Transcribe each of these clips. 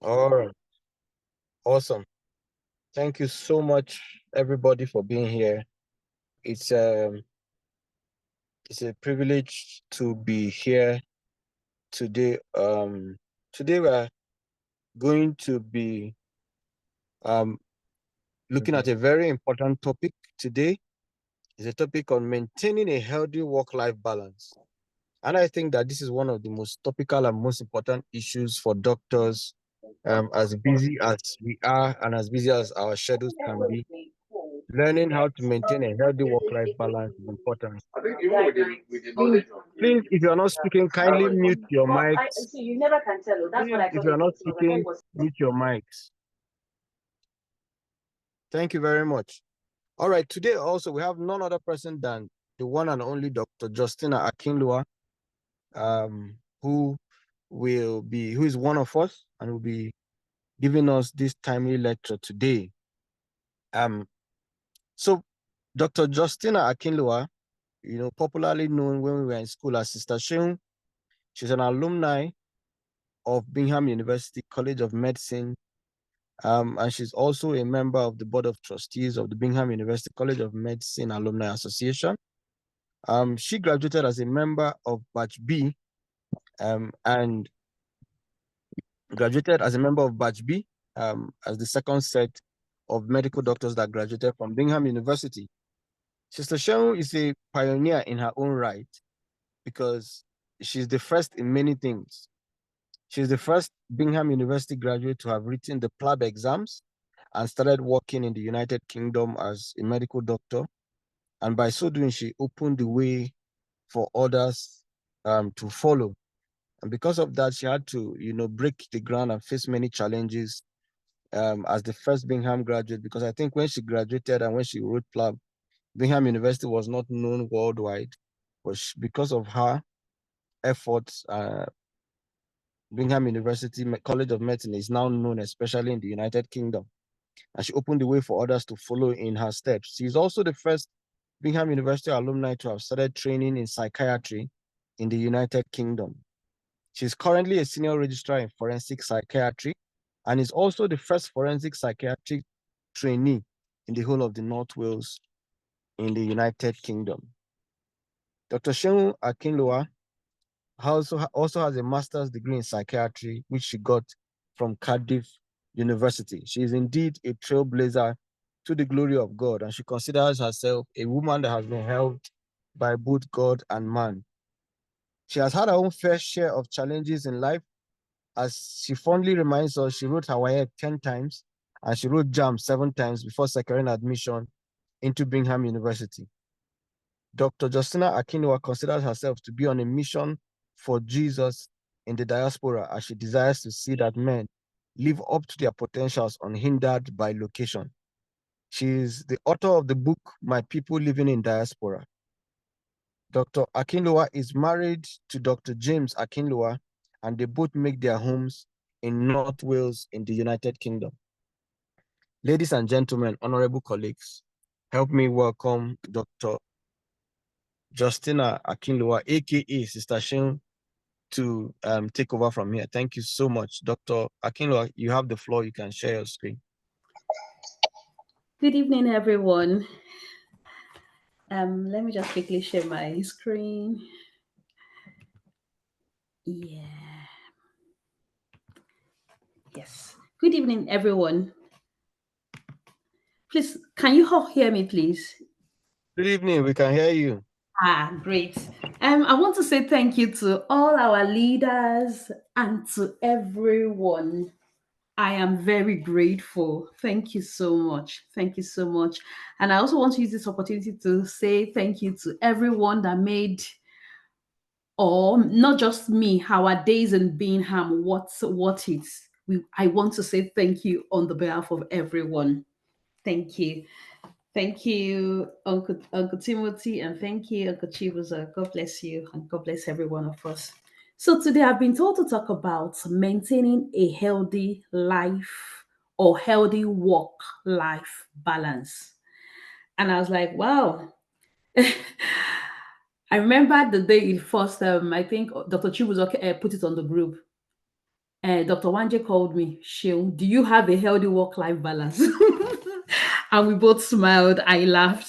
All right. Awesome. Thank you so much, everybody, for being here. It's um it's a privilege to be here today. Today we're going to be um looking at a very important topic today. It's a topic on maintaining a healthy work-life balance. And I think that this is one of the most topical and most important issues for doctors, as busy as we are and as busy as our schedules can be. Learning how to maintain a healthy work-life balance is important. Please, if you're not speaking, kindly mute your mics. Please, if you're not speaking, mute your mics. Thank you very much. All right, today also we have none other person than the one and only Dr. Justina Akinlua, who is one of us and will be giving us this timely lecture today. So Dr. Justina Akinlua, popularly known when we were in school as Sister Sheung, she's an alumni of Bingham University College of Medicine, and she's also a member of the Board of Trustees of the Bingham University College of Medicine Alumni Association. She graduated as a member of Batch B, and graduated as a member of Batch B, as the second set of medical doctors that graduated from Bingham University. Sister Sheung is a pioneer in her own right because she's the first in many things. She's the first Bingham University graduate to have written the PLAB exams and started working in the United Kingdom as a medical doctor. And by so doing, she opened the way for others to follow. And because of that, she had to, break the ground and face many challenges as the first Bingham graduate, because I think when she graduated and when she wrote PLAB, Bingham University was not known worldwide, but because of her efforts, Bingham University College of Medicine is now known, especially in the United Kingdom. And she opened the way for others to follow in her steps. She's also the first Bingham University alumni to have started training in psychiatry in the United Kingdom. She's currently a senior registrar in forensic psychiatry and is also the first forensic psychiatric trainee in the whole of the North Wales in the United Kingdom. Dr. Sheung Akinlua also has a master's degree in psychiatry, which she got from Cardiff University. She is indeed a trailblazer to the glory of God, and she considers herself a woman that has been helped by both God and man. She has had her own fair share of challenges in life. As she fondly reminds us, she wrote Hawaii 10 times and she wrote JAM 7 times before securing admission into Bingham University. Dr. Justina Akinlua considers herself to be on a mission for Jesus in the diaspora, as she desires to see that men live up to their potentials unhindered by location. She is the author of the book, My People Living in Diaspora. Dr. Akinlua is married to Dr. James Akinlua, and they both make their homes in North Wales in the United Kingdom. Ladies and gentlemen, honorable colleagues, help me welcome Dr. Justina Akinlua, aka Sister Sheung, to take over from here. Thank you so much. Dr. Akinlua, you have the floor. You can share your screen. Good evening, everyone. Let me just quickly share my screen. Yeah. Yes. Good evening, everyone. Please, can you all hear me, please? Good evening. We can hear you. Great. I want to say thank you to all our leaders and to everyone. I am very grateful. Thank you so much. Thank you so much. And I also want to use this opportunity to say thank you to everyone that made, or not just me, our days in Bingham what it's. I want to say thank you on the behalf of everyone. Thank you. Thank you, Uncle Timothy, and thank you, Uncle Chibuza. God bless you, and God bless every one of us. So today I've been told to talk about maintaining a healthy life or healthy work-life balance. And I was like, wow. I remember the day it first, I think Dr. Chibuza put it on the group. Dr. Wanje called me, Sheil, do you have a healthy work life balance? And we both smiled. I laughed.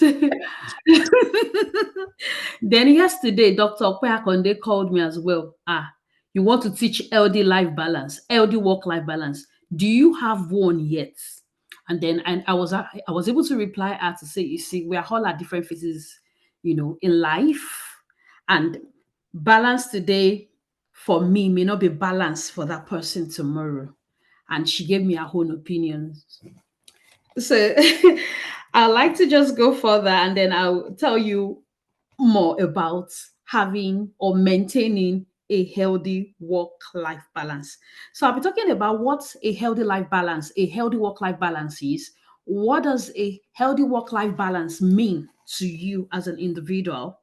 Then yesterday, Dr. Okweakonde called me as well. You want to teach healthy life balance, healthy work life balance. Do you have one yet? And then I was able to reply her to say, you see, we are all at different phases, in life. And balance today for me may not be balanced for that person tomorrow. And she gave me her own opinions. So I like to just go further and then I'll tell you more about having or maintaining a healthy work-life balance. So I'll be talking about what a healthy life balance, a healthy work-life balance is. What does a healthy work-life balance mean to you as an individual?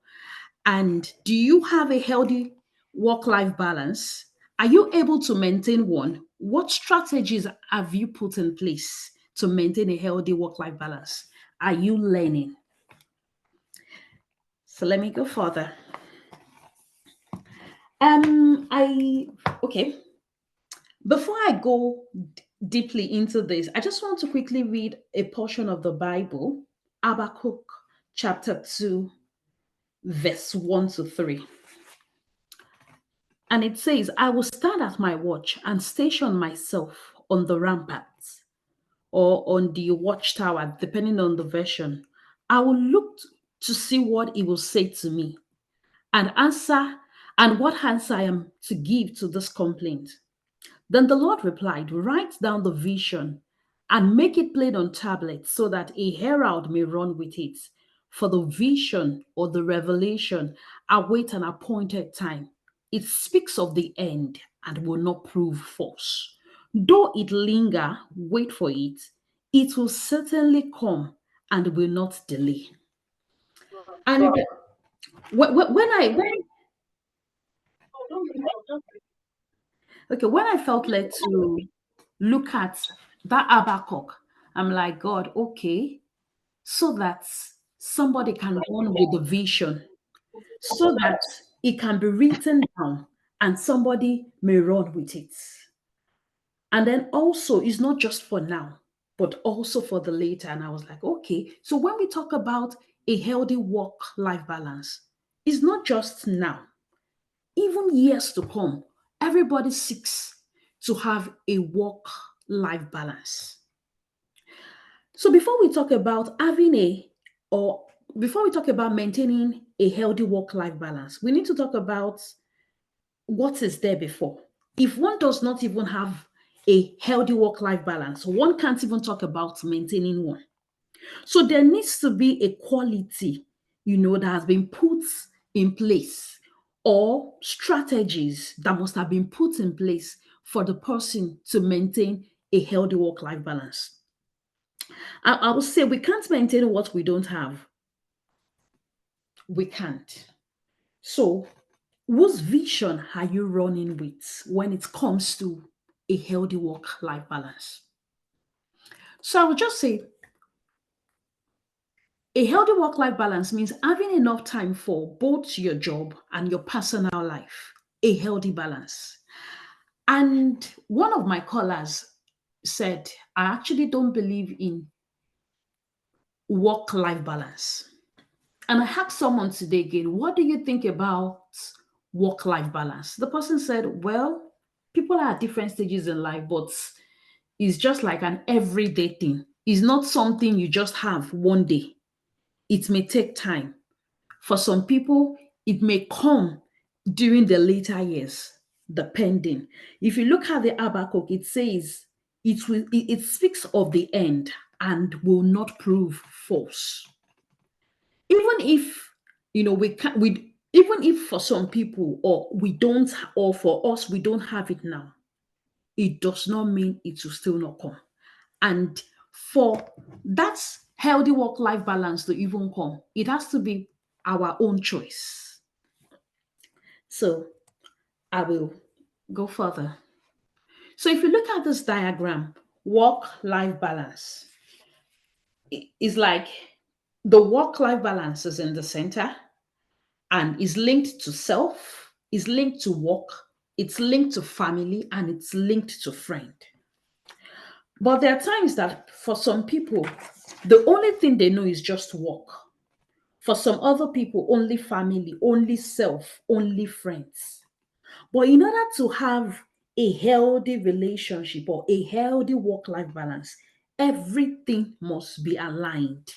And do you have a healthy work life balance? Are you able to maintain one? What strategies have you put in place to maintain a healthy work life balance? Are you learning? So let me go further. I okay. Before I go deeply into this, I just want to quickly read a portion of the Bible, Habakkuk chapter 2, verse 1 to 3. And it says, I will stand at my watch and station myself on the ramparts or on the watchtower, depending on the version. I will look to see what he will say to me and answer, and what answer I am to give to this complaint. Then the Lord replied, write down the vision and make it plain on tablets so that a herald may run with it. For the vision or the revelation await an appointed time. It speaks of the end and will not prove false. Though it linger, wait for it. It will certainly come and will not delay. And when I felt led to look at that Habakkuk, I'm like, God, okay, so that somebody can run with the vision, so that it can be written down and somebody may run with it. And then also, it's not just for now, but also for the later. And I was like, okay, so when we talk about a healthy work life balance, it's not just now, even years to come, everybody seeks to have a work life balance. So before we talk about or before we talk about maintaining a healthy work life balance, we need to talk about what is there before. If one does not even have a healthy work life balance, one can't even talk about maintaining one. So there needs to be a quality, that has been put in place or strategies that must have been put in place for the person to maintain a healthy work life balance. I would say we can't maintain what we don't have. We can't. So, whose vision are you running with when it comes to a healthy work life balance? So, I would just say a healthy work life balance means having enough time for both your job and your personal life, a healthy balance. And one of my callers said, I actually don't believe in work life balance. And I asked someone today again, what do you think about work life balance? The person said, well, people are at different stages in life, but it's just like an everyday thing. It's not something you just have one day. It may take time. For some people, it may come during the later years, depending. If you look at the Habakkuk, it says it speaks of the end and will not prove false. Even if we can we even if for some people or we don't or for us we don't have it now, it does not mean it will still not come. And for that healthy work-life balance to even come, it has to be our own choice. So I will go further. So if you look at this diagram, work-life balance is like the work-life balance is in the center and is linked to self, is linked to work, it's linked to family, and it's linked to friend. But there are times that for some people, the only thing they know is just work. For some other people, only family, only self, only friends. But in order to have a healthy relationship or a healthy work life balance, everything must be aligned.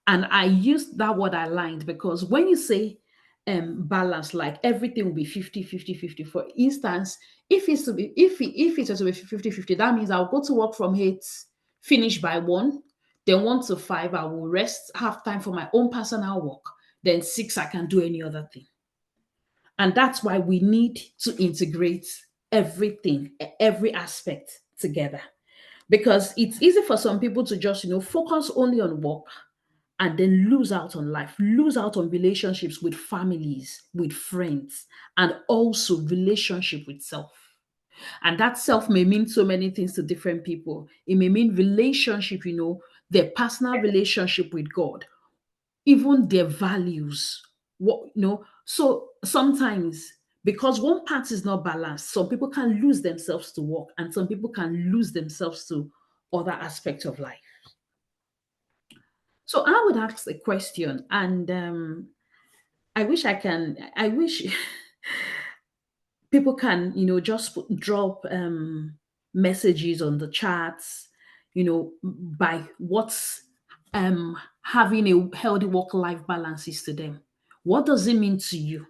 And I use that word aligned because when you say balance, like everything will be 50-50-50. For instance, if it's to be 50-50, that means I'll go to work from 8, finish by 1, then 1 to 5, I will rest, have time for my own personal work. Then 6, I can do any other thing. And that's why we need to integrate everything, every aspect together. Because it's easy for some people to just, focus only on work and then lose out on life, lose out on relationships with families, with friends, and also relationship with self. And that self may mean so many things to different people. It may mean relationship, their personal relationship with God, even their values. So sometimes because one part is not balanced, some people can lose themselves to work, and some people can lose themselves to other aspects of life. So I would ask the question, and I wish people can, just drop messages on the chats, by what's having a healthy work-life balance is to them. What does it mean to you?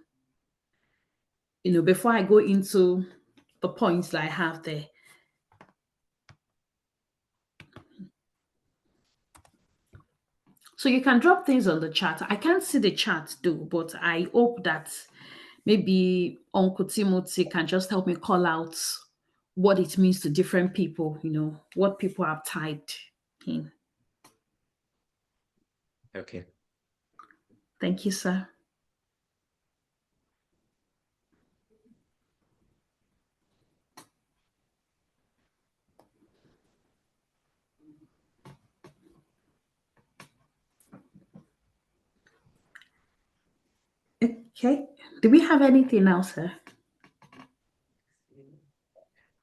Before I go into the points that I have there. So you can drop things on the chat. I can't see the chat though, but I hope that maybe Uncle Timothy can just help me call out what it means to different people, what people have typed in. Okay. Thank you, sir. Okay. Do we have anything else, sir?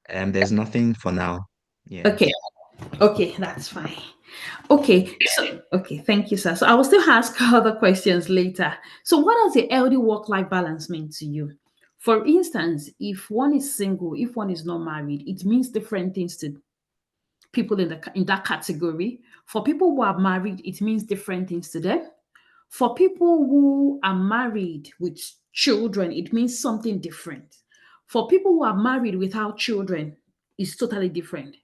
There's nothing for now. Yeah. Okay. Okay, that's fine. Okay, thank you, sir. So I will still ask other questions later. So, what does a healthy work-life balance mean to you? For instance, if one is single, if one is not married, it means different things to people in that category. For people who are married, it means different things to them. For people who are married with children, it means something different. For people who are married without children, it's totally different.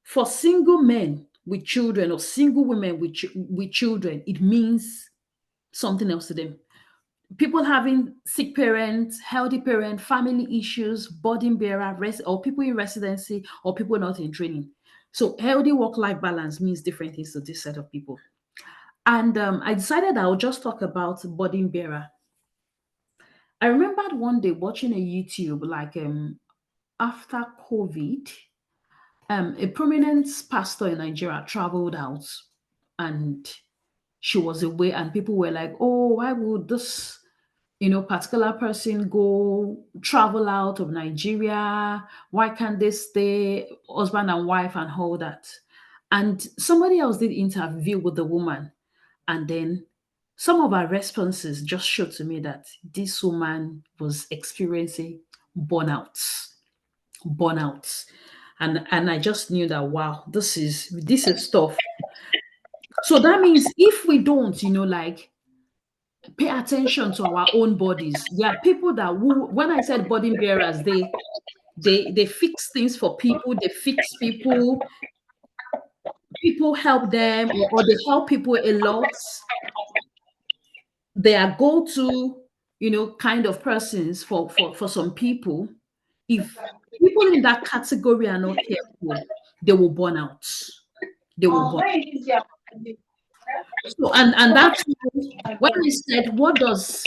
For single men with children or single women with children, it means something else to them. People having sick parents, healthy parents, family issues, burden bearer, or people in residency, or people not in training. So healthy work-life balance means different things to this set of people. And I decided I would just talk about burden bearer. I remembered one day watching a YouTube, like after COVID, a prominent pastor in Nigeria traveled out, and she was away, and people were like, "Oh, why would this, particular person go travel out of Nigeria? Why can't they stay husband and wife and all that?" And somebody else did interview with the woman, and then some of her responses just showed to me that this woman was experiencing burnout burnout. And I just knew that, wow, this is stuff. So that means if we don't, like, pay attention to our own bodies, there are people that when I said body bearers, they fix things for people, they fix people, people help them, or they help people a lot. They are go-to, kind of persons for some people. If people in that category are not careful, they will burn out. They will burn. So and that's when I said, what does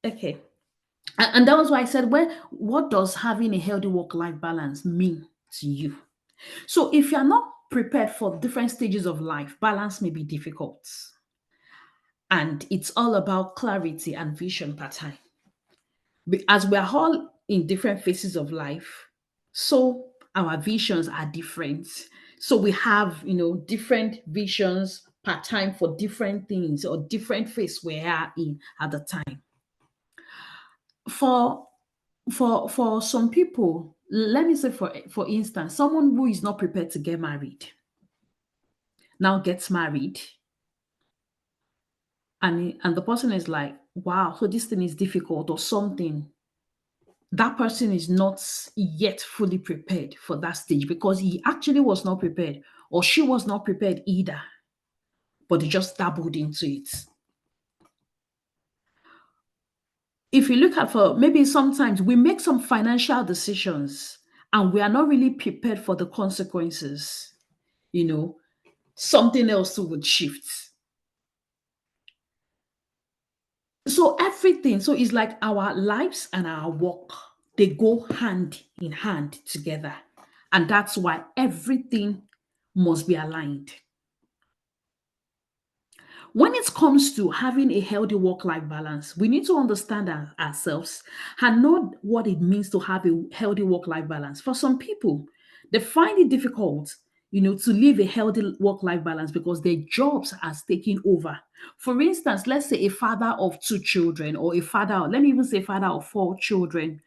okay. And that was why I said, well, what does having a healthy work-life balance mean to you? So if you're not prepared for different stages of life, balance may be difficult. And it's all about clarity and vision per time. As we are all in different phases of life, so our visions are different. So we have, different visions per time for different things or different phase we are in at the time. For for some people, let me say for instance, someone who is not prepared to get married now gets married, and the person is like, wow, so this thing is difficult or something. That person is not yet fully prepared for that stage because he actually was not prepared or she was not prepared either, but they just dabbled into it. If you look at, for maybe sometimes we make some financial decisions and we are not really prepared for the consequences, you know, something else would shift. So everything, so it's like our lives and our work, they go hand in hand together. And that's why everything must be aligned. When it comes to having a healthy work life balance, we need to understand ourselves and know what it means to have a healthy work life balance. For some people, they find it difficult, to live a healthy work life balance because their jobs are taking over. For instance, let's say a father of two children, or a father, let me even say father of four children.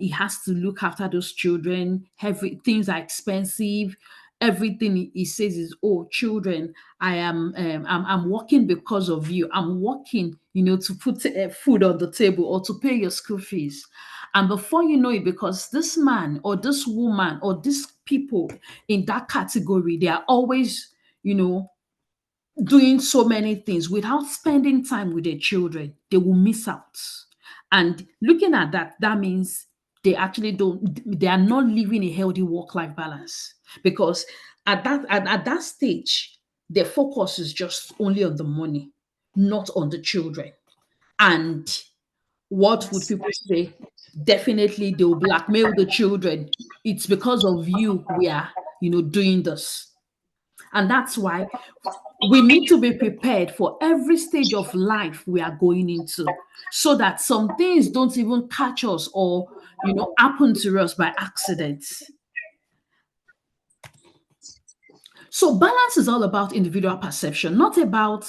He has to look after those children. Every things are expensive. Everything he says is, "Oh, children, I'm working because of you. I'm working, to put food on the table or to pay your school fees." And before you know it, because this man or this woman or these people in that category, they are always, doing so many things without spending time with their children, they will miss out. And looking at that, that means they are not living a healthy work-life balance because at that stage, their focus is just only on the money, not on the children. And what would people say? Definitely they will blackmail the children. It's because of you we are, doing this. And that's why we need to be prepared for every stage of life we are going into so that some things don't even catch us or happen to us by accident. So balance is all about individual perception, not about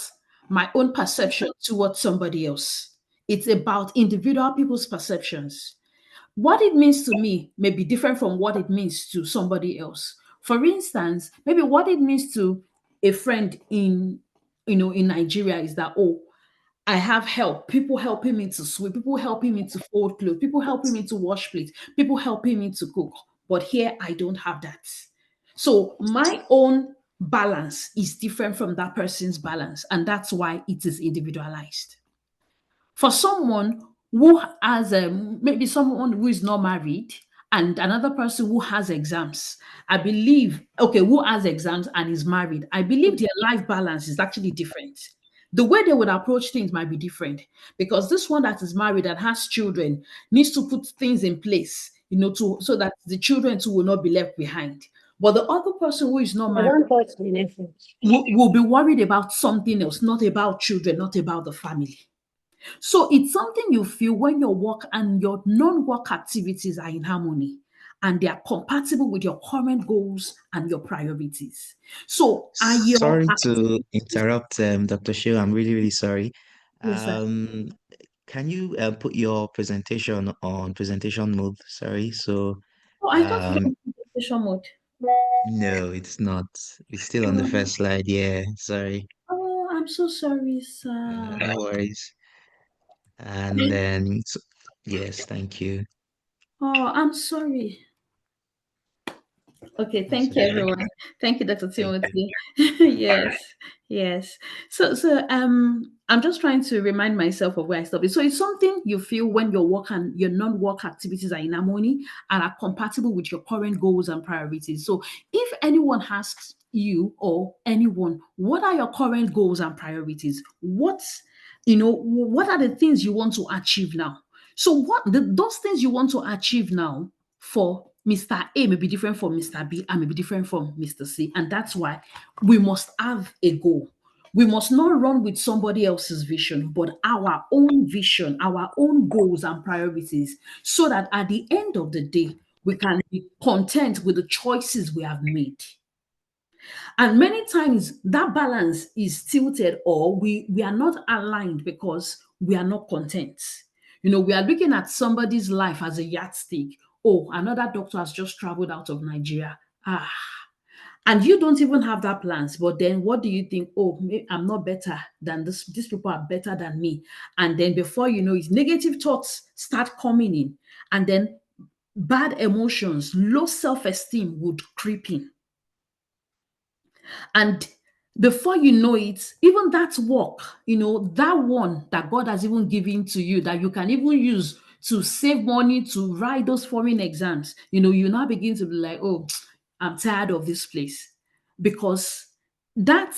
my own perception towards somebody else. It's about individual people's perceptions. What it means to me may be different from what it means to somebody else. For instance, maybe what it means to a friend in Nigeria is that, oh, I have help. People helping me to sweep, people helping me to fold clothes, people helping me to wash plates, people helping me to cook. But here I don't have that. So my own balance is different from that person's balance, and that's why it is individualized. For someone who has maybe someone who is not married and another person who has exams, I believe, okay, who has exams and is married, I believe their life balance is actually different. The way they would approach things might be different because this one that is married and has children needs to put things in place, to so that the children too will not be left behind. But the other person who is not I married don't touch the anything. will be worried about something else, not about children, not about the family. So it's something you feel when your work and your non-work activities are in harmony and they are compatible with your current goals and your priorities. So are your Sorry to interrupt, Dr. Shill. I'm really, really sorry. yes, sir. Um, can you put your presentation on presentation mode? Sorry. So, Oh, I thought it was um, in presentation mode. no, it's not. It's still on the Oh, first slide. Yeah, sorry. oh, I'm so sorry, sir. No worries. And then, yes, thank you. Oh, I'm sorry. Okay, That's thank you, okay. everyone. Thank you, Dr. Thank you. Timothy. Yes, yes. So I'm just trying to remind myself of where I stopped. So it's something you feel when your work and your non-work activities are in harmony and are compatible with your current goals and priorities. So if anyone asks you or anyone, what are your current goals and priorities? What are the things you want to achieve now? So those things you want to achieve now for Mr. A may be different from Mr. B and may be different from Mr. C. And that's why we must have a goal. We must not run with somebody else's vision, but our own vision, our own goals and priorities, so that at the end of the day, we can be content with the choices we have made. And many times that balance is tilted, or we are not aligned because we are not content. We are looking at somebody's life as a yardstick. Oh, another doctor has just traveled out of Nigeria. And you don't even have that plans, but then what do you think? Oh, I'm not better than this. These people are better than me. And then before you know it, negative thoughts start coming in, and then bad emotions, low self-esteem would creep in. And before you know it, even that work, that one that God has even given to you, that you can even use to save money to write those foreign exams, you now begin to be like, oh, I'm tired of this place. Because that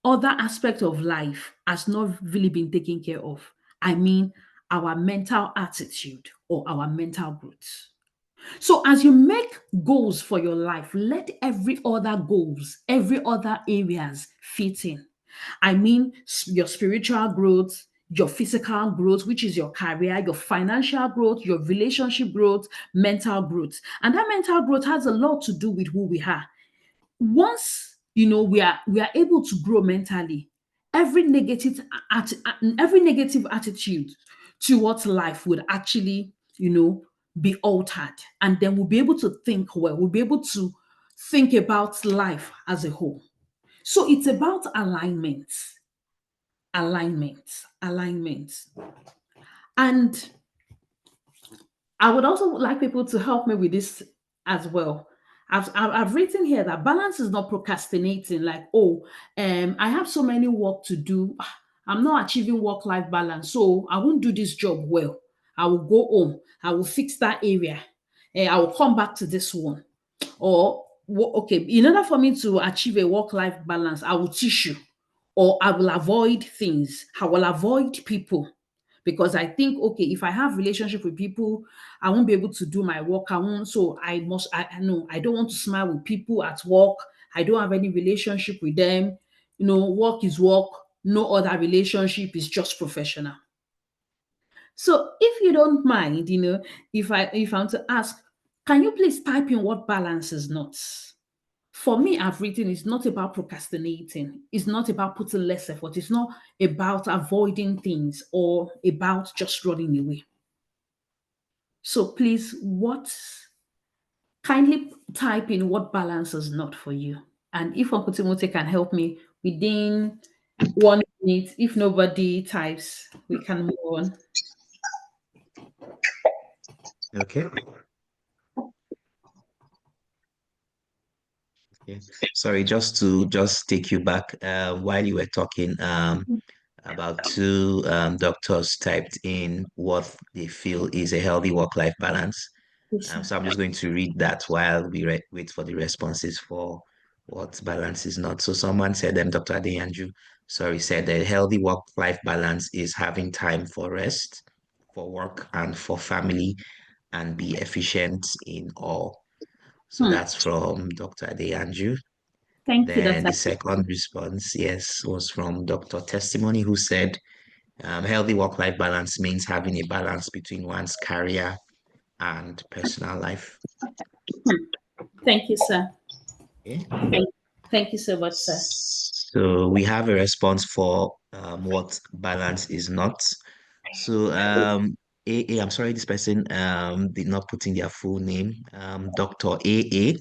other aspect of life has not really been taken care of. I mean, our mental attitude or our mental growth. So as you make goals for your life, let every other goals, every other areas fit in. I mean, your spiritual growth, your physical growth, which is your career, your financial growth, your relationship growth, mental growth. And that mental growth has a lot to do with who we are. Once we are able to grow mentally, every negative attitude towards life would actually be altered, and then we'll be able to think well, we'll be able to think about life as a whole. So it's about alignment, alignment. And I would also like people to help me with this as well. I've written here that balance is not procrastinating, like, oh, I have so many work to do. I'm not achieving work-life balance, so I won't do this job well. I will go home. I will fix that area. I will come back to this one. Or, okay, in order for me to achieve a work-life balance, I will teach you, or I will avoid things. I will avoid people because I think, okay, if I have relationship with people, I won't be able to do my work. I won't. So I know I don't want to smile with people at work. I don't have any relationship with them. Work is work. No other relationship is just professional. So if you don't mind, if I want to ask, can you please type in what balance is not? For me, I've written it's not about procrastinating. It's not about putting less effort. It's not about avoiding things or about just running away. So please, kindly type in what balance is not for you. And if Uncle Timothy can help me within 1 minute, if nobody types, we can move on. Okay. Okay. Sorry, just take you back. While you were talking, about two doctors typed in what they feel is a healthy work-life balance. Yes, sir. So I'm just going to read that while we wait for the responses for what balance is not. So someone said, Dr. Adeyanju, sorry, said that healthy work-life balance is having time for rest, for work, and for family, and be efficient in all. So Hmm. that's from Dr. Adeyanju. Thank you, Then Dr. the second response, yes, was from Dr. Testimony, who said, healthy work-life balance means having a balance between one's career and personal life. Thank you, sir. Okay. Thank, thank you so much, sir. So we have a response for what balance is not. So I'm sorry, this person did not put in their full name. Dr. A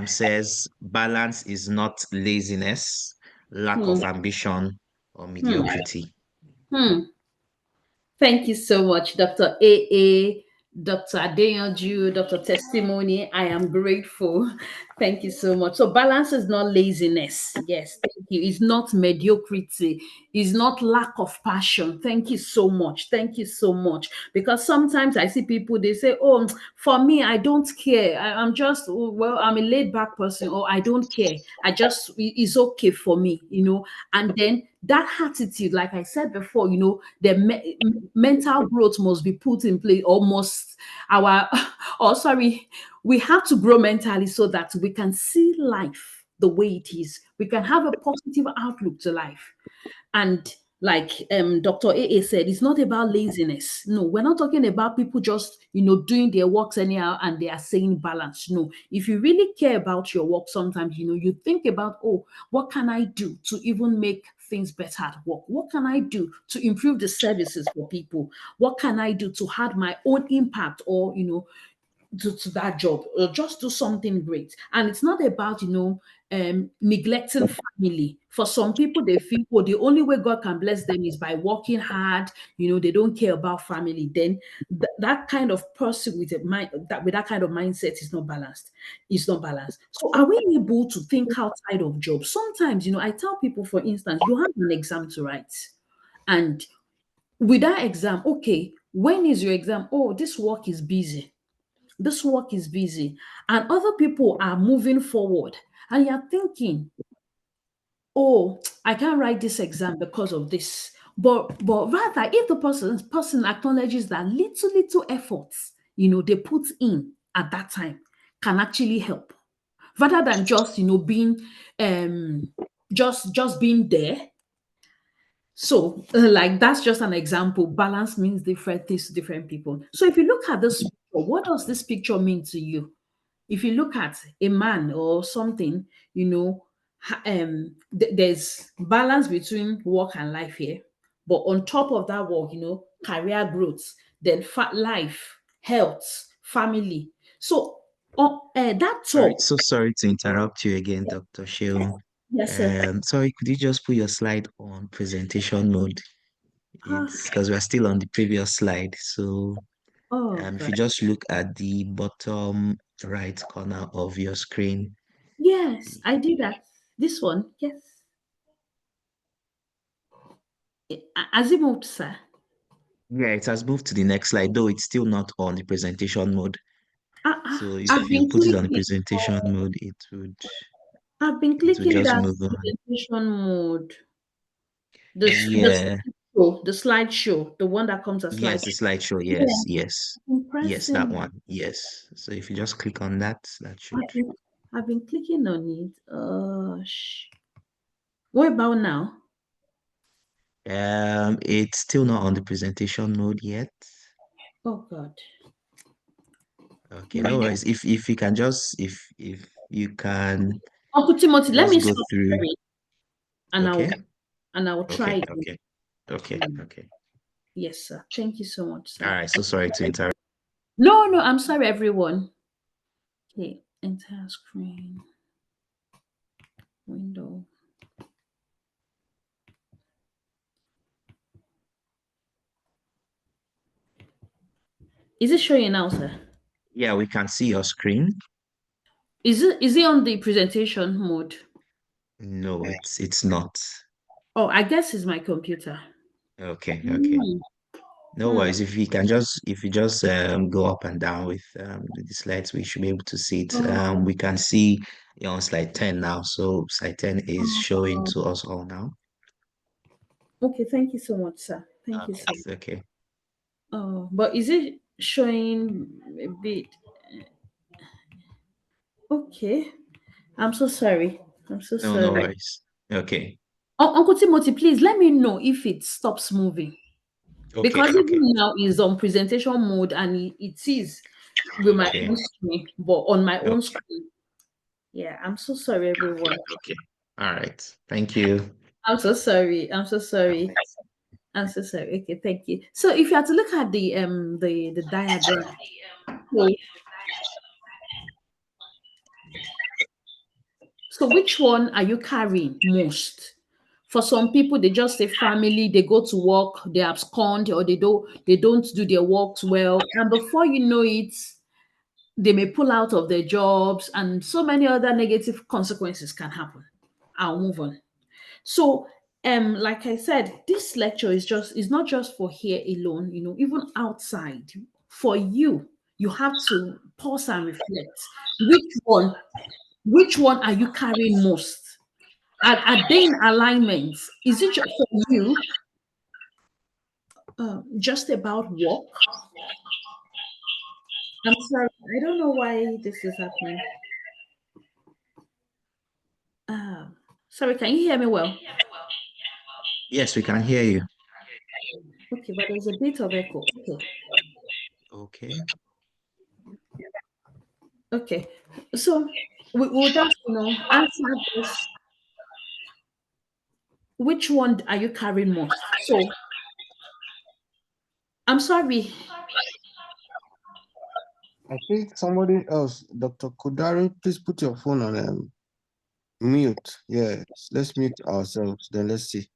says balance is not laziness, lack Hmm. of ambition, or Hmm. mediocrity. Hmm. Thank you so much, Dr. A, Dr. Adeyanju, Dr. Testimony. I am grateful. Thank you so much. So balance is not laziness. Yes, thank you. It's not mediocrity. It's not lack of passion. Thank you so much. Thank you so much. Because sometimes I see people, they say, oh, for me, I don't care. I'm just, well, I'm a laid back person, or I don't care. It's okay for me, and then that attitude, like I said before, the mental growth must be put in place, or must our or sorry, we have to grow mentally so that we can see life the way it is. We can have a positive outlook to life. And like Dr. AA said, it's not about laziness. No, we're not talking about people just, doing their works anyhow and they are saying balance. No, if you really care about your work, sometimes, you think about, oh, what can I do to even make things better at work? What can I do to improve the services for people? What can I do to have my own impact or, to that job or just do something great. And it's not about neglecting family. For some people they feel, oh, the only way God can bless them is by working hard. They don't care about family. Then that kind of person with a mind that kind of mindset is not balanced. It's not balanced. So are we able to think outside of jobs? Sometimes, I tell people, for instance, you have an exam to write, and with that exam, okay, when is your exam? Oh, this work is busy, and other people are moving forward, and you're thinking, oh, I can't write this exam because of this. But rather, if the person acknowledges that little efforts they put in at that time can actually help, rather than just being just being there. So, like, that's just an example. Balance means different things to different people. So, if you look at this picture, what does this picture mean to you? If you look at a man or something, there's balance between work and life here. But on top of that work, career growth, then life, health, family. So, that Sorry, talk, so sorry to interrupt you again, Dr. Sheung. yes, sir. Sorry, could you just put your slide on presentation mode? Ah, It's because we're still on the previous slide. So oh, if right. you just look at the bottom right corner of your screen. Yes, I did that. This one, yes. Has it moved, sir? Yeah, it has moved to the next slide, though it's still not on the presentation mode. So I've if you been put it on the clicking. presentation mode, I've been it would clicking just that move on. presentation mode. Yeah. The slideshow, the one that comes as Yes, the slideshow. slideshow. Yeah, Yes, yes. I'm Yes, that pressing. one. Yes. So if you just click on that, that should. I've been, I've been clicking on it. What about now? It's still not on the presentation mode yet. Oh God. Okay, no worries. If you can just if you can Uncle Timothy, let just me go stop through. sharing and Okay, I'll try okay, again. okay, okay, Mm, okay. yes, sir. Thank you so much, All sir. right. So sorry to interrupt. No, no, I'm sorry, everyone. Okay, entire screen, window. Is it showing now, sir? Yeah, we can see your screen. Is it on the presentation mode? No, it's not. Oh, I guess it's my computer. Okay, okay. Hmm. No Hmm. worries. If you just go up and down with the slides, we should be able to see it. Oh, We can see you're on slide 10 now. So slide 10 is showing oh, to us all now. okay. Thank you so much, sir. Thank you, Okay, sir. okay. Oh, but is it showing a bit? Okay. I'm so sorry. I'm so No, no sorry. worries. Okay, Uncle Timothy, please let me know if it stops moving. okay, Because okay, even now is on presentation mode and it is with my okay, own screen, but on my own okay, screen. Yeah, I'm so sorry, everyone. okay. All right. Thank you. I'm so sorry. I'm so sorry. I'm so sorry. Okay, thank you. So if you have to look at the diagram, so, so which one are you carrying most? For some people, they just say family, they go to work, they abscond, or they don't do their works well. And before you know it, they may pull out of their jobs, and so many other negative consequences can happen. I'll move on. So, like I said, this lecture is not just for here alone, even outside. For you, you have to pause and reflect. Which one are you carrying most? Are they in alignment? Is it just for you just about work? I'm sorry, I don't know why this is happening. Sorry, can you hear me well? Yes, we can hear you. Okay, but there's a bit of echo. Okay. Okay. Okay. So we will just, answer this. Which one are you carrying most? So I'm sorry. I think somebody else, Dr. Kodari, please put your phone on mute. Yeah, let's mute ourselves. Then let's see.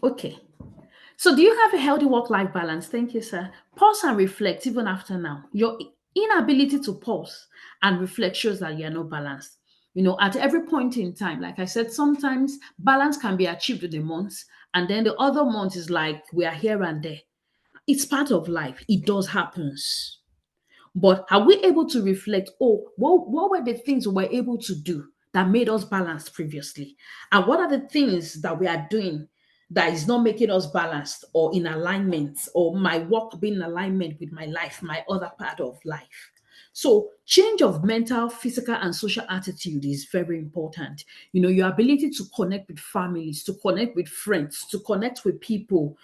Okay. So, do you have a healthy work life balance? Thank you, sir. Pause and reflect even after now. Your inability to pause and reflect shows that you are not balanced. At every point in time, like I said, sometimes balance can be achieved in a month, and then the other month is like we are here and there. It's part of life, it does happens. But are we able to reflect, oh, what were the things we were able to do that made us balanced previously? And what are the things that we are doing that is not making us balanced or in alignment, or my work being in alignment with my life, my other part of life? So, change of mental, physical, and social attitude is very important. Your ability to connect with families, to connect with friends, to connect with people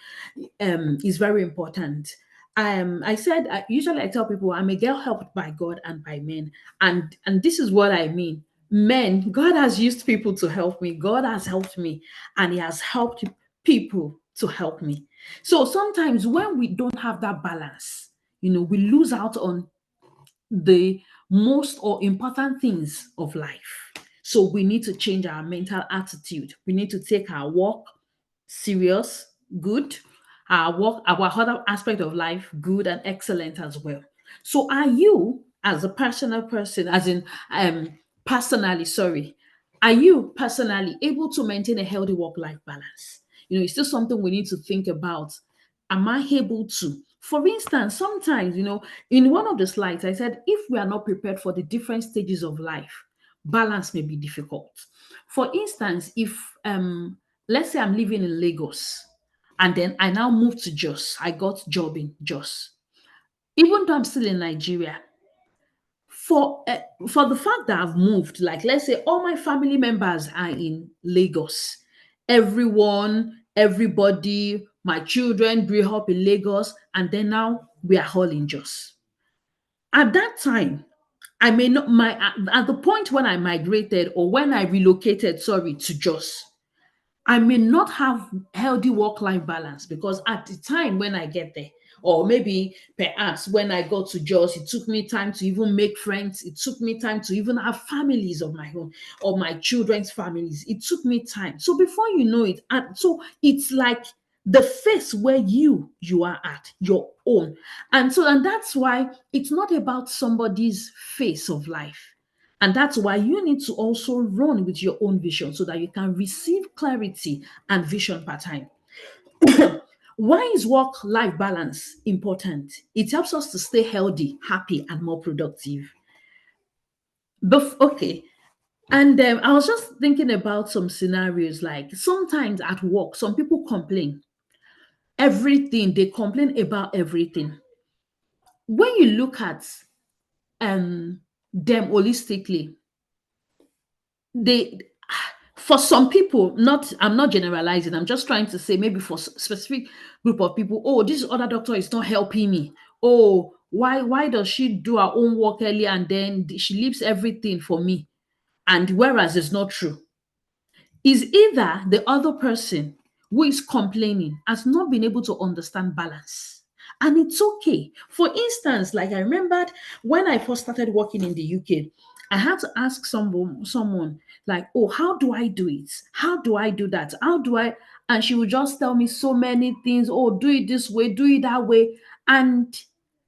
is very important. I said usually I tell people I'm a girl helped by God and by men, and this is what I mean. Men, God has used people to help me. God has helped me, and He has helped people to help me. So sometimes when we don't have that balance, we lose out on the most or important things of life. So we need to change our mental attitude. We need to take our work serious, good, our work, our other aspect of life, good and excellent as well. So are you as a personal person, as in personally, sorry, are you personally able to maintain a healthy work-life balance? It's still something we need to think about. Am I able to? For instance, sometimes, in one of the slides, I said if we are not prepared for the different stages of life, balance may be difficult. For instance, if let's say I'm living in Lagos and then I now moved to Jos, I got job in Jos. Even though I'm still in Nigeria, for the fact that I've moved, like let's say all my family members are in Lagos, everybody, my children grew up in Lagos, and then now we are all in Jos. At that time, I may not my at the point when I migrated or when I relocated, sorry, to Jos, I may not have healthy work-life balance because at the time when I get there, or maybe perhaps when I got to Jos, it took me time to even make friends. It took me time to even have families of my own or my children's families. It took me time. So before you know it, and so it's like the phase where you are at your own. And that's why it's not about somebody's phase of life. And that's why you need to also run with your own vision so that you can receive clarity and vision per time. Why is work life balance important? It helps us to stay healthy, happy, and more productive. Okay. And I was just thinking about some scenarios like sometimes at work, some people complain everything, they complain about everything. When you look at them holistically, they for some people, not I'm not generalizing, I'm just trying to say maybe for specific group of people, oh, this other doctor is not helping me. Oh, why does she do her own work early and then she leaves everything for me? And whereas it's not true, is either the other person who is complaining has not been able to understand balance. And it's okay. For instance, like I remembered when I first started working in the UK, I had to ask someone like, oh, how do I do it? How do I do that? How do I? And she would just tell me so many things. Oh, do it this way, do it that way. And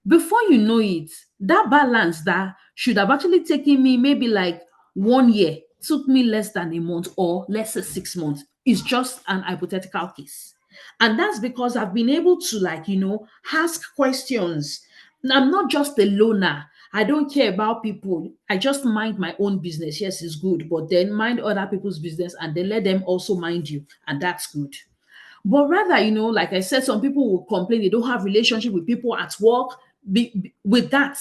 before you know it, that balance that should have actually taken me maybe like 1 year took me less than a month or less than 6 months. It's just an hypothetical case. And that's because I've been able to, like, ask questions. I'm not just a loner. I don't care about people. I just mind my own business. Yes, it's good, but then mind other people's business and then let them also mind you. And that's good. But rather, like I said, some people will complain they don't have relationship with people at work. With that,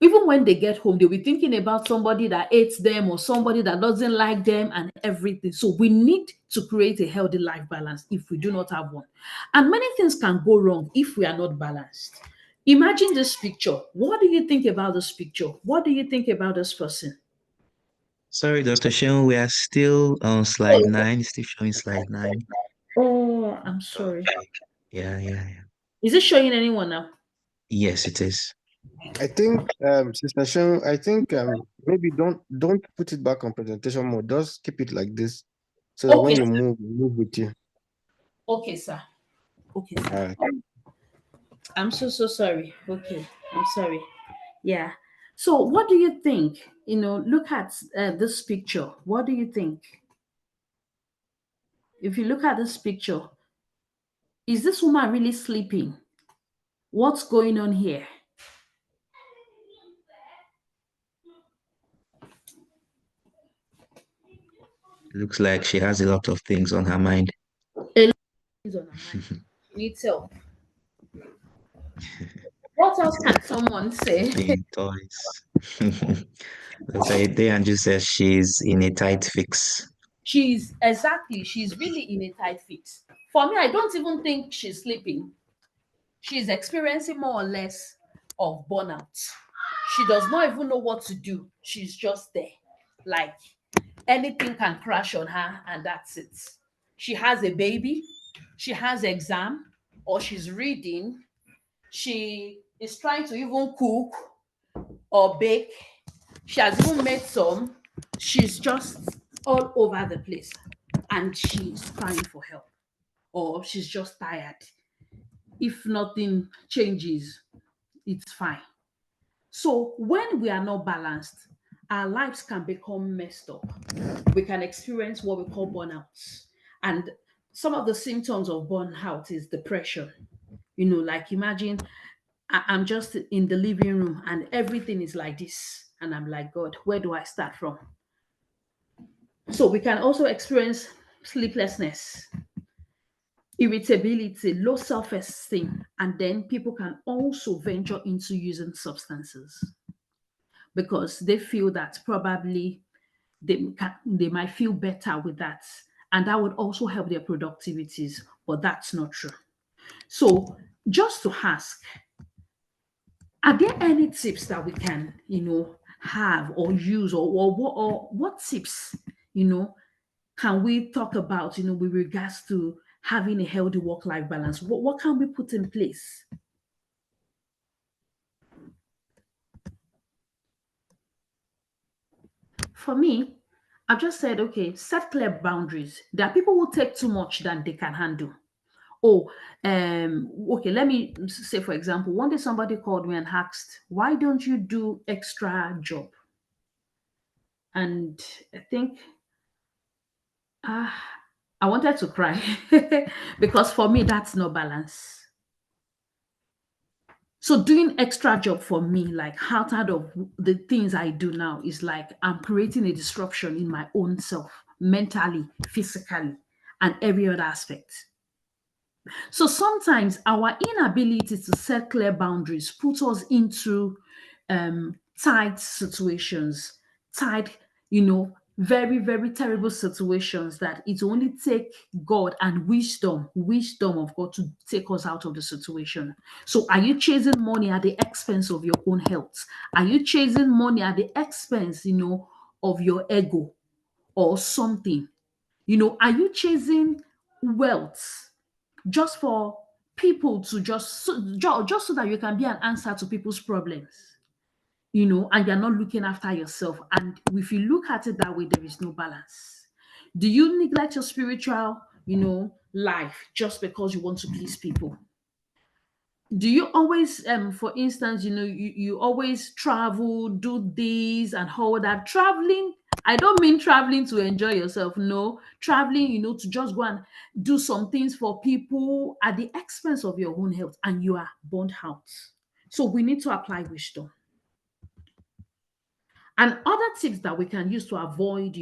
Even when they get home, they'll be thinking about somebody that hates them or somebody that doesn't like them and everything. So we need to create a healthy life balance if we do not have one. And many things can go wrong if we are not balanced. Imagine this picture. What do you think about this picture? What do you think about this person? Sorry, Dr. Sheon, we are still on slide 9, still showing slide 9. Oh, I'm sorry. Okay. Yeah, yeah, yeah. Is it showing anyone now? Yes, it is. I think, Sister Shen, I think maybe don't put it back on presentation mode. Just keep it like this, so that when Okay, you sir. move with you. Okay, sir. Okay, All sir. right. I'm so sorry. Okay, I'm sorry. Yeah. So, what do you think? Look at this picture. What do you think? If you look at this picture, is this woman really sleeping? What's going on here? Looks like she has a lot of things on her mind. A lot is on her mind. She needs help. What else can someone say? Playing toys. Dr. Anju says she's in a tight fix. She's really in a tight fix. For me, I don't even think she's sleeping. She's experiencing more or less of burnout. She does not even know what to do. She's just there. Like anything can crash on her, and that's it. She has a baby, she has exam, or she's reading, she is trying to even cook or bake. She has even made some. She's just all over the place and she's crying for help, or she's just tired. If nothing changes, it's fine. So when we are not balanced, our lives can become messed up. We can experience what we call burnouts. And some of the symptoms of burnout is depression. Like imagine I'm just in the living room and everything is like this. And I'm like, God, where do I start from? So we can also experience sleeplessness, irritability, low self esteem, and then people can also venture into using substances because they feel that probably they might feel better with that, and that would also help their productivities, but that's not true. So just to ask, are there any tips that we can have or use, or what tips you know can we talk about with regards to having a healthy work-life balance? What can we put in place? For me, I've just said, okay, set clear boundaries. There are people who take too much than they can handle. Oh, okay, let me say, for example, one day somebody called me and asked, why don't you do extra job? And I think ah, I wanted to cry because for me, that's no balance. So doing extra job for me, like outside of the things I do now, is like I'm creating a disruption in my own self, mentally, physically, and every other aspect. So sometimes our inability to set clear boundaries put us into tight situations, tight, very, very terrible situations that it only take God and wisdom of God to take us out of the situation. So are you chasing money at the expense of your own health? Are you chasing money at the expense, of your ego or something? Are you chasing wealth just for people to just so that you can be an answer to people's problems, and you're not looking after yourself? And if you look at it that way, there is no balance. Do you neglect your spiritual life just because you want to please people? Do you always for instance, you always travel, do this and all that? Traveling, I don't mean traveling to enjoy yourself. No, traveling, to just go and do some things for people at the expense of your own health, and you are burnt out. So we need to apply wisdom. And other tips that we can use to avoid,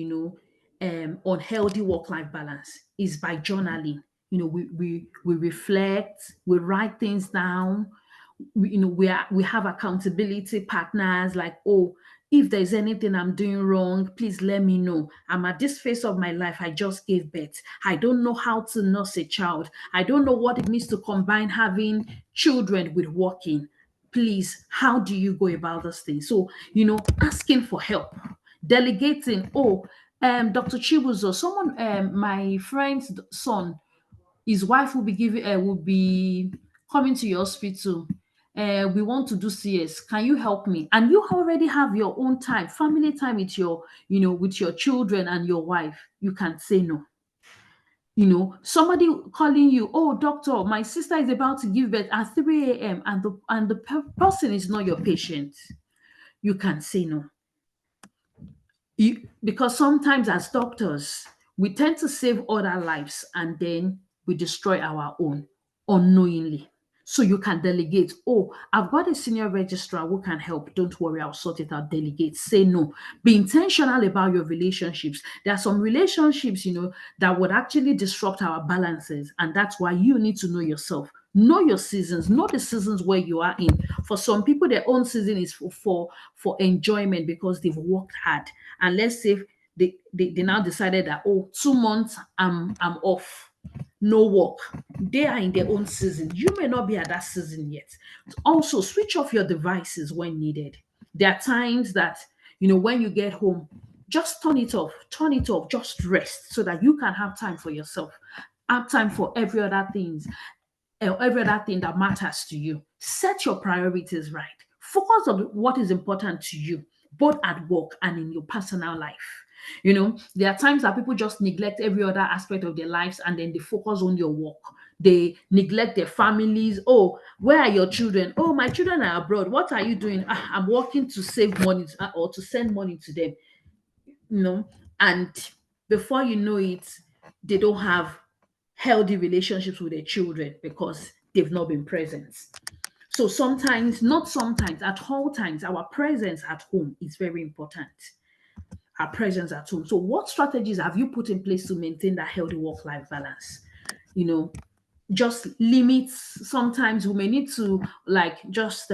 unhealthy work-life balance is by journaling. We reflect, we write things down, we have accountability partners, like, oh, if there's anything I'm doing wrong, please let me know. I'm at this phase of my life. I just gave birth. I don't know how to nurse a child. I don't know what it means to combine having children with working. Please, how do you go about this thing? So, asking for help, delegating. Oh, Dr. Chibuzo, someone, my friend's son, his wife will be giving will be coming to your hospital. We want to do CS. Can you help me? And you already have your own time, family time with your children and your wife. You can say no. Somebody calling you, oh doctor, my sister is about to give birth at 3 a.m. and the person is not your patient. You can say no. Because sometimes as doctors, we tend to save other lives and then we destroy our own unknowingly. So you can delegate. Oh, I've got a senior registrar who can help. Don't worry, I'll sort it out. Delegate. Say no. Be intentional about your relationships. There are some relationships, that would actually disrupt our balances. And that's why you need to know yourself. Know your seasons. Know the seasons where you are in. For some people, their own season is for enjoyment because they've worked hard. And let's say they now decided that, oh, 2 months I'm off, no work. They are in their own season. You may not be at that season yet. Also, switch off your devices when needed. There are times that, when you get home, just turn it off, just rest so that you can have time for yourself, have time for every other thing that matters to you. Set your priorities right. Focus on what is important to you, both at work and in your personal life. There are times that people just neglect every other aspect of their lives and then they focus on your work. They neglect their families. Oh, where are your children? Oh, my children are abroad. What are you doing? "Ah, I'm working to save money or to send money to them. you know, and before you know it, they don't have healthy relationships with their children because they've not been present. So sometimes, not sometimes, at all times, our presence at home is very important. Our presence at home. So, what strategies have you put in place to maintain that healthy work life balance? You know, just limits. Sometimes we may need to, like, just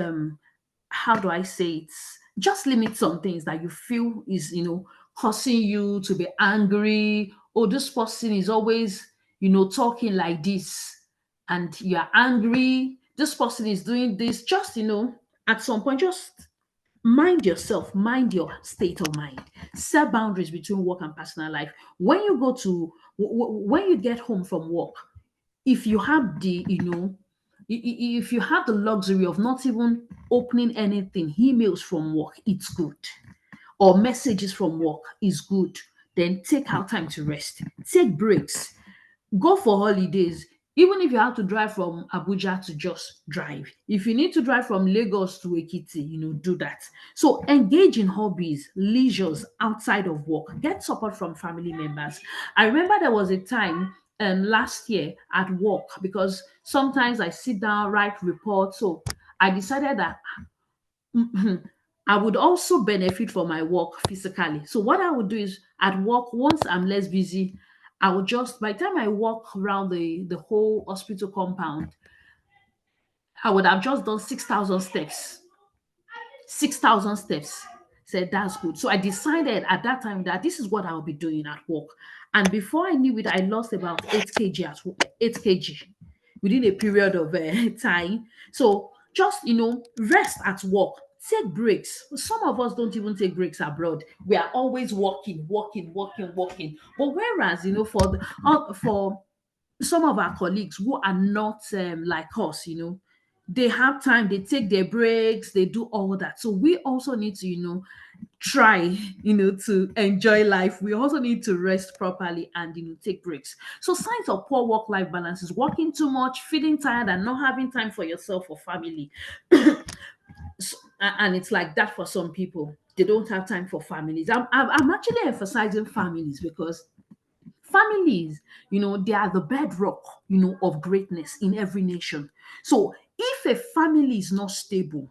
how do I say it? Just limit some things that you feel is, causing you to be angry. Oh, this person is always, talking like this, and you're angry. This person is doing this. Just, at some point, just mind yourself, mind your state of mind. Set boundaries between work and personal life. When you go to, when you get home from work, if you have the if you have the luxury of not even opening anything, emails from work, it's good, or messages from work is good, then take out time to rest, take breaks, go for holidays. Even if you have to drive from Abuja to Jos, drive. If you need to drive from Lagos to Ekiti, do that. So engage in hobbies, leisures outside of work. Get support from family members. I remember there was a time last year at work, because sometimes I sit down, write reports. So I decided that I would also benefit from my work physically. So what I would do is at work, once I'm less busy, I would just, by the time I walk around the whole hospital compound, I would have just done 6,000 steps. 6,000 steps. Said that's good. So I decided at that time that this is what I'll be doing at work. And before I knew it, I lost about 8 kg 8 kg within a period of time. So just, rest at work. Take breaks. Some of us don't even take breaks abroad. We are always working, working, working, working. But whereas, for some of our colleagues who are not like us, they have time, they take their breaks, they do all that. So we also need to, try, to enjoy life. We also need to rest properly and, take breaks. So signs of poor work-life balance is working too much, feeling tired, and not having time for yourself or family. And it's like that for some people. They don't have time for families. I'm actually emphasizing families because families, they are the bedrock, of greatness in every nation. So if a family is not stable,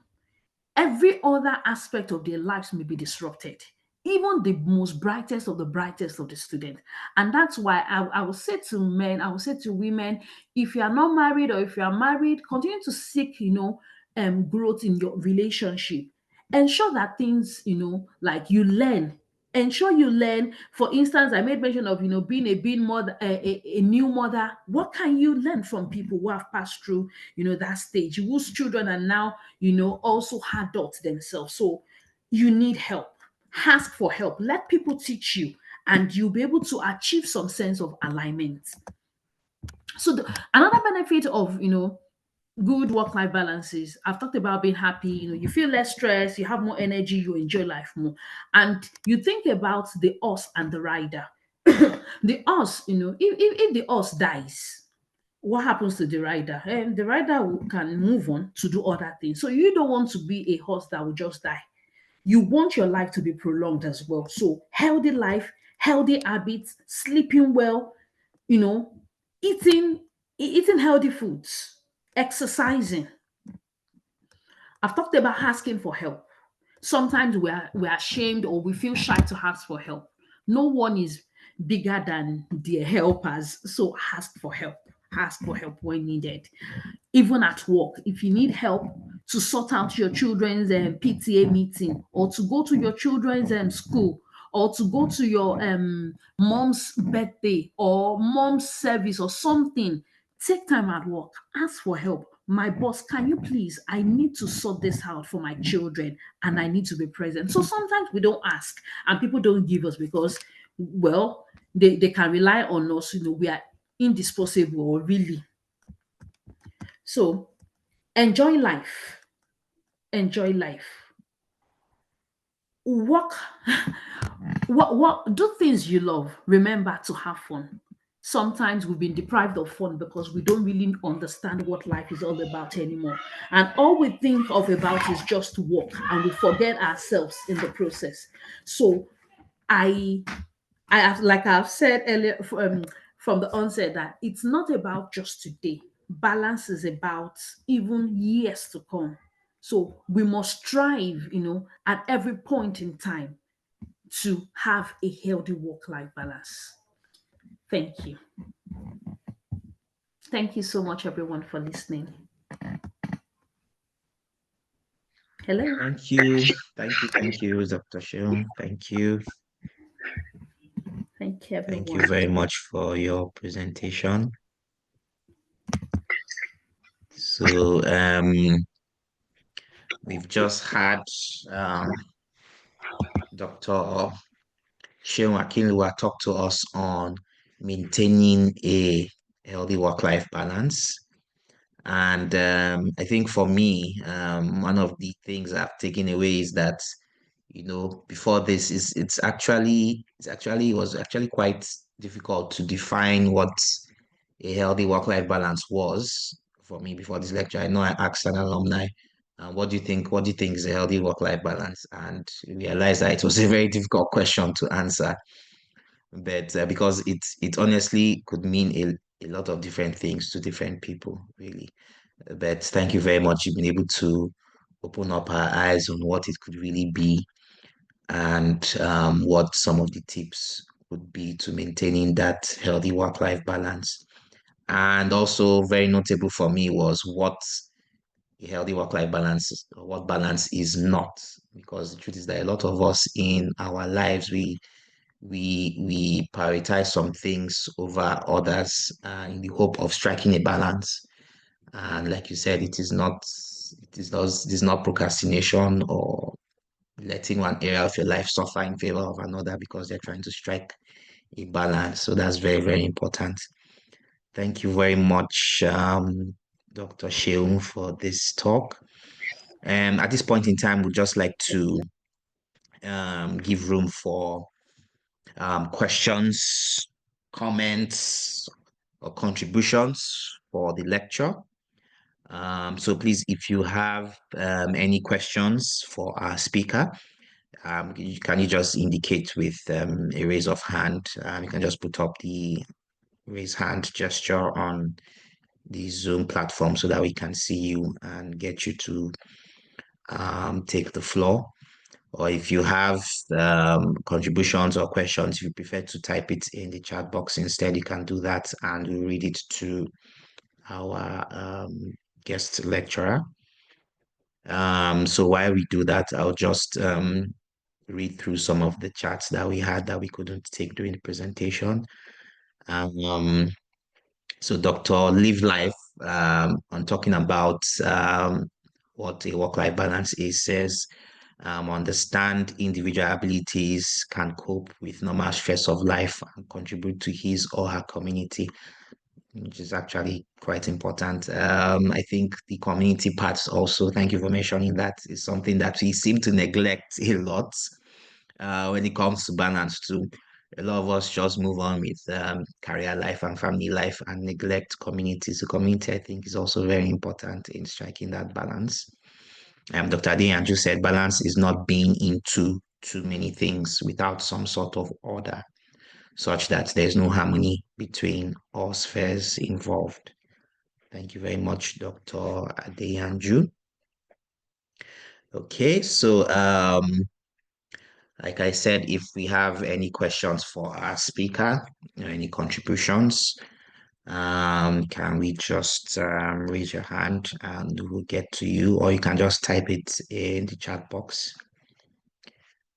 every other aspect of their lives may be disrupted. Even the most brightest of the students. And that's why I will say to men, I will say to women, if you are not married or if you are married, continue to seek, growth in your relationship. Ensure that things, like you learn. Ensure you learn. For instance, I made mention of, being mother, a new mother. What can you learn from people who have passed through, that stage, whose children are now, also adults themselves? So you need help. Ask for help. Let people teach you, and you'll be able to achieve some sense of alignment. So another benefit of, good work-life balances. I've talked about being happy, you feel less stress, you have more energy, you enjoy life more. And you think about the horse and the rider. The horse, if the horse dies, what happens to the rider? The rider can move on to do other things. So you don't want to be a horse that will just die. You want your life to be prolonged as well. So healthy life, healthy habits, sleeping well, you know, eating eating healthy foods, exercising. I've talked about asking for help. Sometimes we're ashamed or we feel shy to ask for help. No one is bigger than their helpers, so ask for help. Ask for help when needed. Even at work, if you need help to sort out your children's PTA meeting, or to go to your children's school, or to go to your mom's birthday or mom's service or something, take time at work, ask for help. My boss, can you please? I need to sort this out for my children and I need to be present. So sometimes we don't ask and people don't give us because, well, they can rely on us. We are indisposable or really. So enjoy life. Enjoy life. Work. What do things you love. Remember to have fun. Sometimes we've been deprived of fun because we don't really understand what life is all about anymore. And all we think of about is just work and we forget ourselves in the process. So I I have, like I've said earlier from the onset, that it's not about just today. Balance is about even years to come. So we must strive, at every point in time to have a healthy work-life balance. Thank you. Thank you so much, everyone, for listening. Hello. Thank you. Thank you, Dr. Sheung. Thank you. Thank you, Thank you everyone. very much for your presentation. So we've just had Dr. Sheung Akinlua talk to us on maintaining a healthy work-life balance. And I think for me, one of the things I've taken away is that, before this is it was actually quite difficult to define what a healthy work-life balance was for me before this lecture. I know I asked an alumni, what do you think is a healthy work-life balance? And realized that it was a very difficult question to answer. But because it honestly could mean a lot of different things to different people, really. But thank you very much. You've been able to open up our eyes on what it could really be and what some of the tips would be to maintaining that healthy work-life balance. And also very notable for me was what a healthy work-life balance, what balance is not. Because the truth is that a lot of us in our lives, we prioritize some things over others in the hope of striking a balance. And like you said, it is not procrastination or letting one area of your life suffer in favor of another because they're trying to strike a balance. So that's very, very important. Thank you very much, Dr. Sheung, for this talk. At this point in time, we'd just like to give room for questions, comments, or contributions for the lecture. So please, if you have any questions for our speaker, can you just indicate with a raise of hand? You can just put up the raise hand gesture on the Zoom platform so that we can see you and get you to take the floor. Or if you have contributions or questions, if you prefer to type it in the chat box instead, you can do that and we'll read it to our guest lecturer. So while we do that, I'll just read through some of the charts that we had that we couldn't take during the presentation. So Dr. Live Life, on talking about what a work-life balance is, says, understand individual abilities, can cope with normal stress of life, and contribute to his or her community, which is actually quite important. I think the community parts also, thank you for mentioning that, is something that we seem to neglect a lot when it comes to balance too. A lot of us just move on with career life and family life and neglect community. So community, I think, is also very important in striking that balance. Dr. Adeyanju said balance is not being into too many things without some sort of order, such that there's no harmony between all spheres involved. Thank you very much, Dr. Adeyanju. Okay, so like I said, if we have any questions for our speaker, any contributions, can we just raise your hand and we'll get to you, or you can just type it in the chat box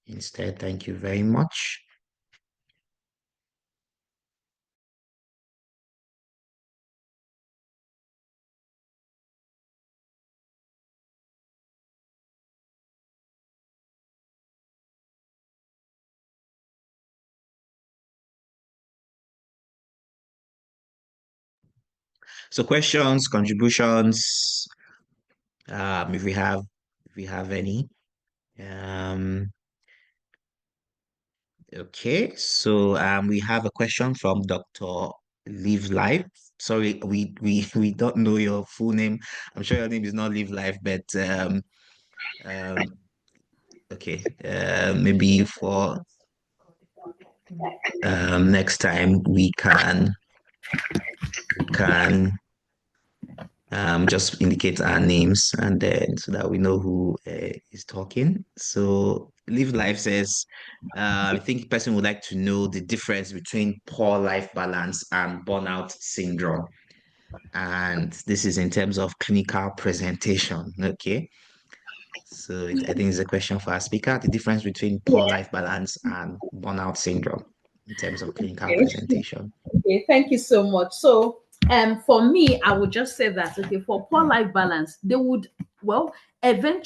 instead. Thank you very much. So questions, contributions, if we have any. Okay, so we have a question from Dr. Live Life. Sorry, we don't know your full name. I'm sure your name is not Live Life, but um okay, maybe for next time we can just indicate our names and then so that we know who is talking. So Live Life says, I think the person would like to know the difference between poor life balance and burnout syndrome. And this is in terms of clinical presentation. Okay. So I think it's a question for our speaker, the difference between poor life balance and burnout syndrome in terms of clinical Okay. presentation. Okay, thank you so much. So, for me, I would just say that, okay, for poor life balance, they would, well, eventually